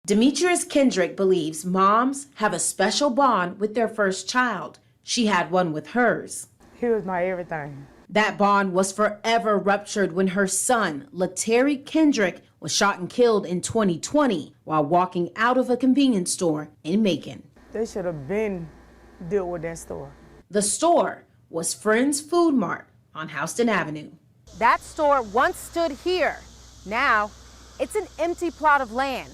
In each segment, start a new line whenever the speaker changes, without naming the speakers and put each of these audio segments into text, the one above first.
Demetrius Kendrick believes moms have a special bond with their first child. She had one with hers.
He was my everything.
That bond was forever ruptured when her son, Lateri Kendrick, was shot and killed in 2020 while walking out of a convenience store in Macon.
They should have been dealt with that store.
The store was Friends Food Mart on Houston Avenue.
That store once stood here. Now, it's an empty plot of land.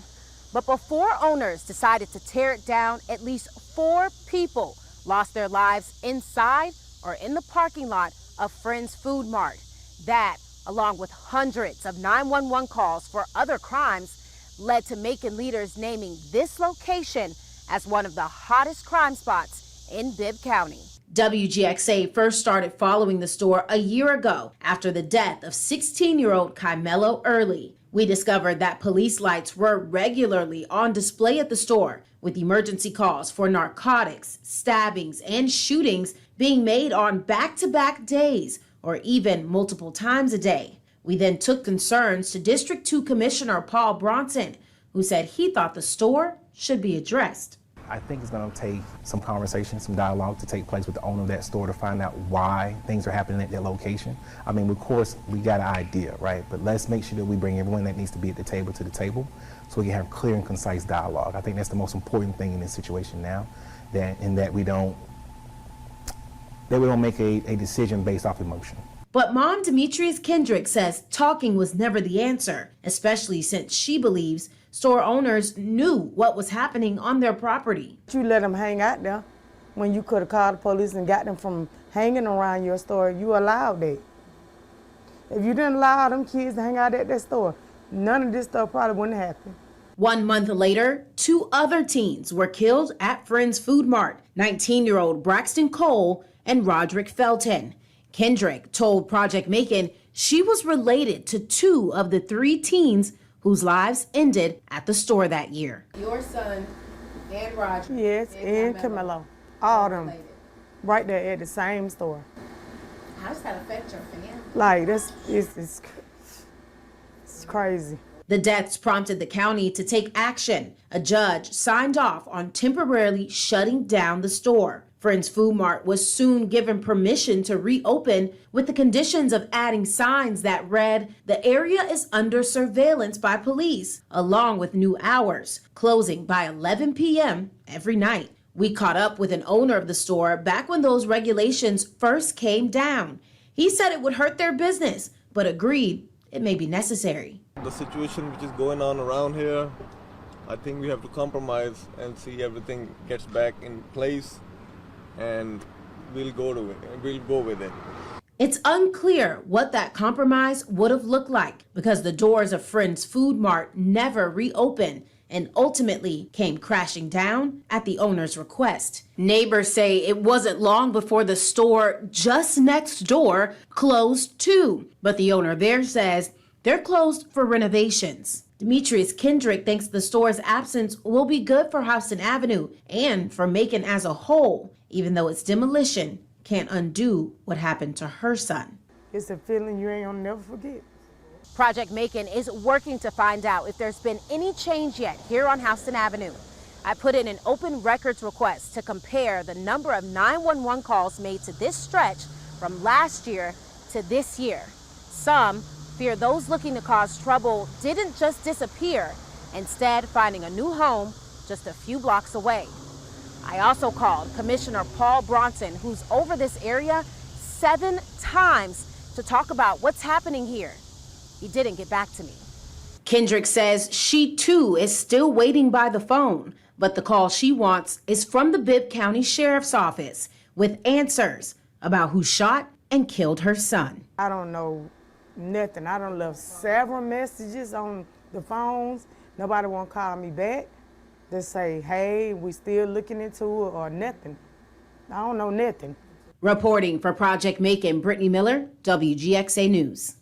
But before owners decided to tear it down, at least 4 people lost their lives inside or in the parking lot of Friends Food Mart. That, along with hundreds of 911 calls for other crimes, led to Macon leaders naming this location as one of the hottest crime spots in Bibb County.
WGXA first started following the store a year ago after the death of 16-year-old Kymelo Early. We discovered that police lights were regularly on display at the store, with emergency calls for narcotics, stabbings, and shootings being made on back-to-back days or even multiple times a day. We then took concerns to District 2 Commissioner Paul Bronson, who said he thought the store should be addressed.
I think it's going to take some conversation, some dialogue to take place with the owner of that store to find out why things are happening at that location. I mean, of course, we got an idea, right? But let's make sure that we bring everyone that needs to be at the table to the table so we can have clear and concise dialogue. I think that's the most important thing in this situation now, that we don't make a decision based off emotion.
But Mom Demetrius Kendrick says talking was never the answer, especially since she believes store owners knew what was happening on their property.
You let them hang out there when you could have called the police and got them from hanging around your store. You allowed that. If you didn't allow them kids to hang out at that store, none of this stuff probably wouldn't happen.
1 month later, 2 other teens were killed at Friends Food Mart, 19-year-old Braxton Cole and Roderick Felton. Kendrick told Project Macon she was related to 2 of the 3 teens whose lives ended at the store that year.
Your son and Roger.
Yes, and Kymelo. All them. Right there at the same store.
How does that affect your family?
Like, it's crazy.
The deaths prompted the county to take action. A judge signed off on temporarily shutting down the store. Friends Food Mart was soon given permission to reopen with the conditions of adding signs that read, "The area is under surveillance by police," along with new hours, closing by 11 p.m. every night. We caught up with an owner of the store back when those regulations first came down. He said it would hurt their business, but agreed it may be necessary.
The situation which is going on around here, I think we have to compromise and see everything gets back in place, and we'll go with it.
It's unclear what that compromise would have looked like because the doors of Friends Food Mart never reopened and ultimately came crashing down at the owner's request. Neighbors say it wasn't long before the store just next door closed too, but the owner there says they're closed for renovations. Demetrius Kendrick thinks the store's absence will be good for Houston Avenue and for Macon as a whole, even though its demolition can't undo what happened to her son.
It's a feeling you ain't gonna never forget.
Project Macon is working to find out if there's been any change yet here on Houston Avenue. I put in an open records request to compare the number of 911 calls made to this stretch from last year to this year. Some fear those looking to cause trouble didn't just disappear, instead finding a new home just a few blocks away. I also called Commissioner Paul Bronson, who's over this area 7 times, to talk about what's happening here. He didn't get back to me.
Kendrick says she too is still waiting by the phone, but the call she wants is from the Bibb County Sheriff's Office with answers about who shot and killed her son.
I don't know nothing. I done left several messages on the phones. Nobody won't call me back. They say, hey, we still looking into it or nothing. I don't know nothing.
Reporting for Project Macon, Brittany Miller, WGXA News.